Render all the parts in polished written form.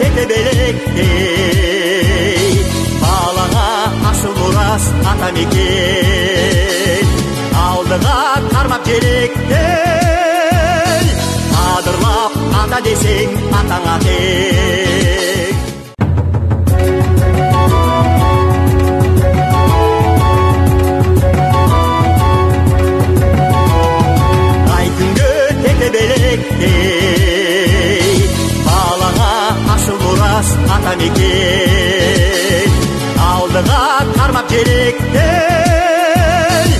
тете белектей, балаңа асыл мурас ата мекен, алдыға қармап желектей, адырлап ата десең атаңа тең. Ай күнге тете белектей, балаңа асыл мурас ата мекен, алдыға қармап желектей,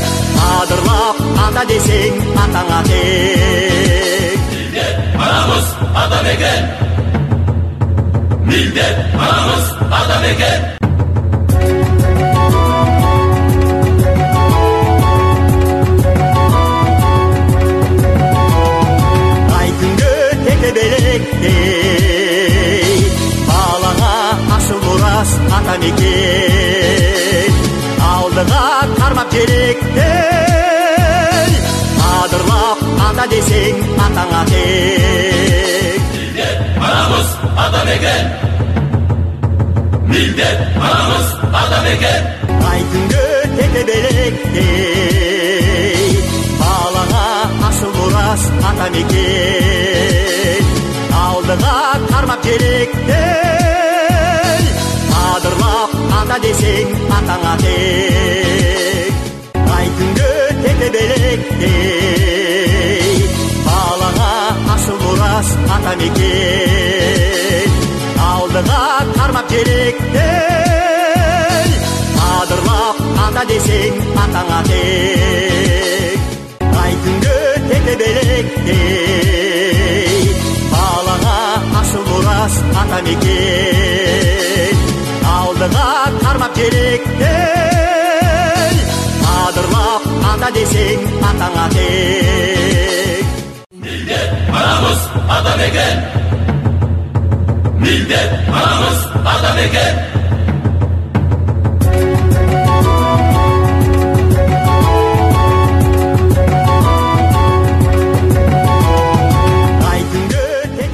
адырлап ата десең атаңа тең. Millet anamız adam eken, millet anamız adam eken. Ay күнге тете белектей, балаңа асыл мурас ата мекен, алдыға қармап желектей, адырлап ата десең атаңа тең. Millet anamız adam eken, millet anamız adam eken. Ay күнге тете белектей, балаңа асыл мурас ата мекен, алдыға қармап желектей, адырлап ата десең атаңа тең. Ай күнге тете белектей, балаңа асыл мурас ата мекен, алдыға қармап желектей, адырлап ата десең атаңа тең. Ай күнге тете белектей, балаңа асыл мурас ата мекен, алдыға қармап желектей, адырлап ата десең атаңа тең. Millet anamız adam eken, millet anamız adam eken.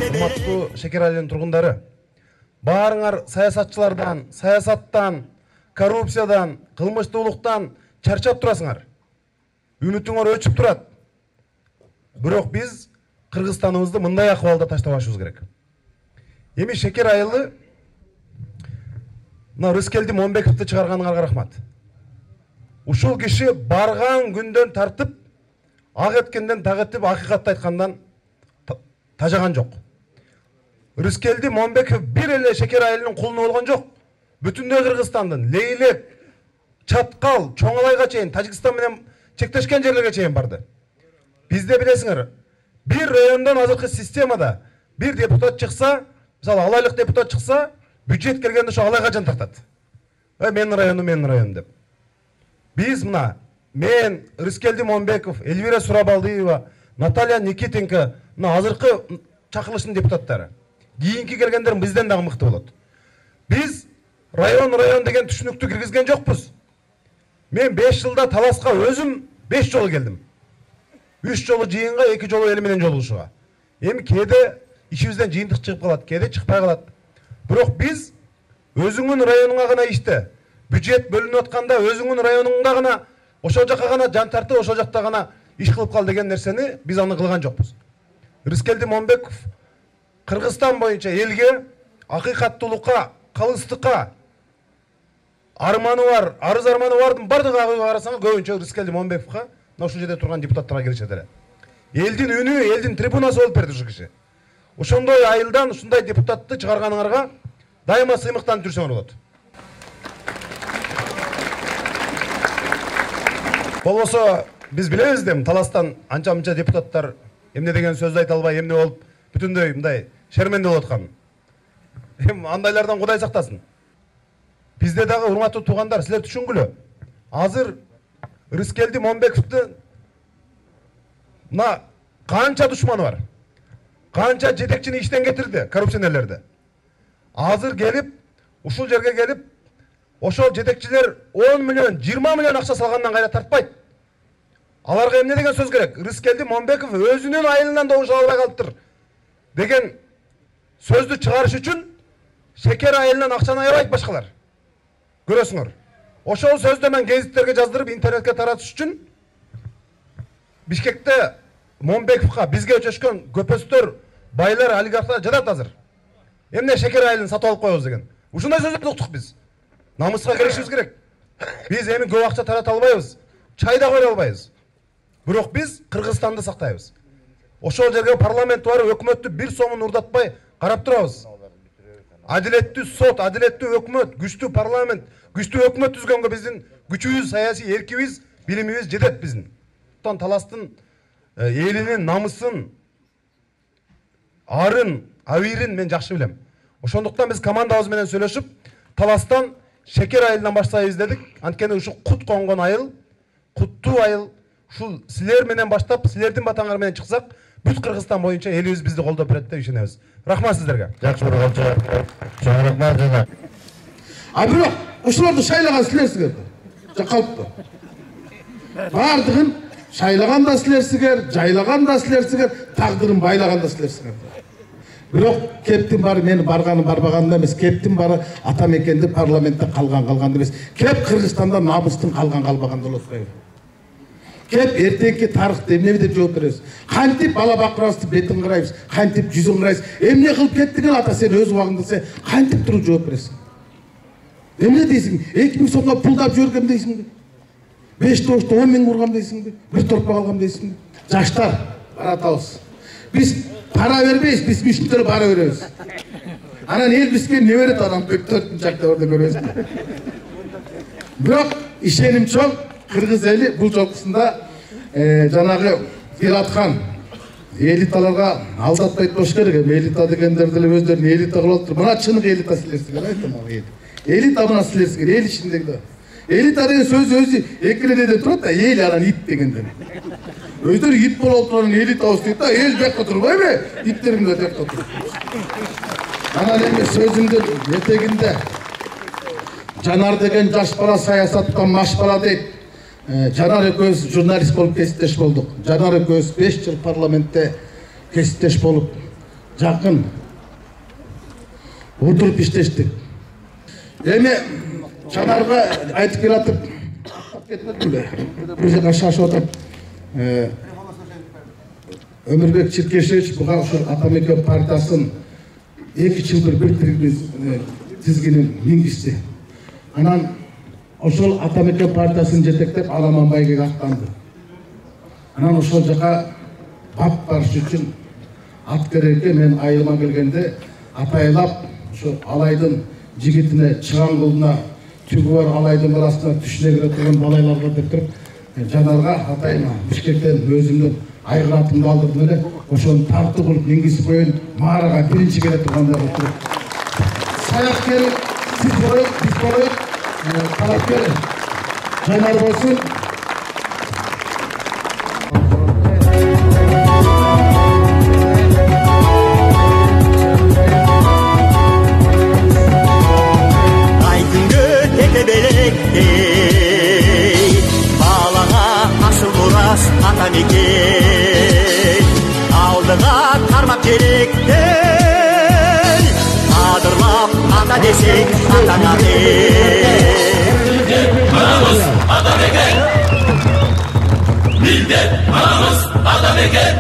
Урматтуу Шекер айылынын тургундары, баарыңар саясатчылардан, саясаттан, коррупциядан, кылмыштуулуктан чарчап турасыңар. Үмүтүңөр өчүп турат. Бирок биз Кыргызстаныбызды мындай акыбалда таштабашыбыз керек. Эми Шекер айылы мына Рыскелди Момбековду чыгарганыңарга рахмат. Ушул киши барган күндөн тартып, ак эткенден так этип, акыйкатты айткандан тажаган жок. Рыскелди Момбеков бир эле Шекер айылынын кулуна болгон жок. Бүтүндөй Кыргызстандын Лейлек, Чаткал, Чоңалайга чейин, Тажикстан менен чектешкен жерлерге чейин барды. Бизде билесиңер, бир райондон азыркы системада бир депутат чыкса, мисалы алайлык депутат чыкса, бюджет келгенде ошо алайга жан тартат. Менин району деп. Биз мына мен Рыскелди Момбеков, Эльвира Сурабалдиева, Наталья Никитенко, мына азыркы чакырылыштын депутаттары. Кийинки келгендер бизден дагы мыкты болот. Биз район деген түшүнүктү киргизген жокпуз. Мен 5 жылда Таласка өзүм 5 жолу келдим. 3 жолу жыйынга, 2 жолу эл менен жолугушууга. Эми кээде ишибизден жыйынтык чыгып калат, кээде чыкпай калат. Бирок биз өзүңүн районуңа гана иште, бюджет бөлүнүп атканда өзүңүн районуңда гана, ошол жакка гана жан тартып, ошол жакта гана иш кылып кал деген нерсени биз аны кылган жокпуз. Рыскелди Момбеков Кыргызстан боюнча элге акыйкаттуулукка, калыстыкка арманы бар, арыз арманы бардын бардыгы карасаңар көбүнчө Рыскелди Момбековго ушул жерде турган депутаттарга келишет эле. Элдин үнү, элдин трибунасы болуп берди ушул киши. Ошондой айылдан ушундай депутатты чыгарганыңарга дайыма сыймыктанып жүрсөңөр болот. Болбосо биз билебиз дем, Таластан анча-мынча депутаттар эмне деген сөздү айта албай, эмне болуп бүтүндөй мындай шерменде болуп аткан. Андайлардан Кудай сактасын. Бизде дагы урматтуу туугандар, силер түшүнгүлө. Азыр Рыскелди Момбековду мына канча душманы бар. Канча жетекчини иштен кетирди, коррупционерлерди. Азыр келип, ушул жерге келип, ошол жетекчилер 10 миллион, 20 миллион акча салгандан кайра тартпайт. Аларга эмне деген сөз керек? Рыскелди Момбеков өзүнүн айылынан добуш албай калыптыр деген сөздү чыгарыш үчүн шекер айылынан акчаны аябайт башкалар. Көрөсүңөр. Ошол сөздү мен гезиттерге жаздырып интернетке таратыш үчүн Бишкекте Момбековго бизге өчөшкөн көпөстөр, байлар, олигархтар жатат азыр. Эмне шекер айылын сатып алып коебуз деген. Ушундай сөздөрдү уктук биз. Намыска киришибиз керек. Биз эми көп акча тарата албайбыз. Чай да кое албайбыз. Бирок биз Кыргызстанды сактайбыз. Ошол жерге парламент бар, өкмөттү бир сомун урдатпай карап турабыз. Адилеттүү сот, адилеттүү өкмөт, күчтүү парламент, күчтүү өкмөт түзгөнгө биздин күчүбүз, саясий эркибиз, билимибиз жетет биздин. Таластын элинин намысын, арын, абийирин мен жакшы билем. Ошондуктан биз командабыз менен сүйлөшүп, Таластан шекер айылынан баштайбыз дедик. Анткени ушу кут конгон айыл, куттуу айыл, ушул силер менен баштап, силердин батаңар менен чыксак, бүт Кыргызстан боюнча элибиз бизди колдоп берет деп ишенебиз. Рахмат сиздерге. Жакшы болгончо. Чоң рахмат жана. Бирок ушуларды шайлаган силерсиңер. Жакалыпты. Бардыгын шайлаган да силерсиңер, жайлаган да силерсиңер, тагдырын байлаган да силерсиңер. Бирок кептин бары мени барганым барбаганында эмес, кептин бары ата мекенде парламентте калган эмес. Кеп Кыргызстанда намыстын калбаганда болот. Кеп эртеңки тарыхты эмне деп жооп беребиз? Кантип бала бакырабызды бетин карайбыз, кантип жүзүн карайбыз? Эмне кылып кеттиң ата сен өз убагыңда сен кантип туруп жооп бересиң? Эмне дейсиң? 2000 сомго пулдап жибергем дейсиңби? 5 тошто 10 миң ургам дейсиңби? Бир торпак алгам дейсиңби? Жаштар, баратабыз. Биз пара бербейбиз, биз мүшүнтөр пара беребиз. Анан эл бизге не берет анан 4 жактарда көрөбүз. Бирок ишеним чоң, Кыргыз эли бул жолкусунда жанагы Пиратхан элиталарга алдатпайт болуш керек. Элита дегендер деле өздөрүн элита кылып отур. Мына чыныгы элита силерсиңер, айтам ага эл. Элита мына силерсиңер, эл ичиндеги. Элита деген сөз өзү экиледе турат да, эл анан ит дегендер. Өздөрү ит болуп турган элитабыз дейт да, эл жакка турбайбы? Иттериң да жакка тур. Анан эми сөзүмдүн этегинде Жанар деген жаш бала саясаттан маш бала дейт. Жанар экөөбүз журналист болуп кесиптеш болдук. Жанар экөөбүз 5 жыл парламентте кесиптеш болуп жакын отуруп иштештик. Эми Жанарга айтып келатып кетмедимби? Бир жака шашып атып Өмүрбек Чиркешевич буга ошо ата мекен партиясын 2 жылдыр бир тизгинин мингичти. Анан ошол ата мекен партиясын жетектеп Аламанбайга аттанды. Анан ошол жака бап барыш үчүн ат керекке мен айылыма келгенде атайлап ошо Алайдын жигитине чыган кулуна түгү бар Алайдын баласына түшүнө келе турган балайларга деп туруп Жанарга атайма Бишкектен өзүмдүн айгыр атымды алдырдым эле ошону тартып кылып мингизип коеюн маарага биринчи келе турганда туруп саяк келип сиз болоюк биз болоюк талапкер Жанар болсун. Ай күнгө тете белектей балага асыл мурас ата мекен алдыга кармап керектей адырлап ата десең атаңа Anamız adam eken. Millet anamız adam eken.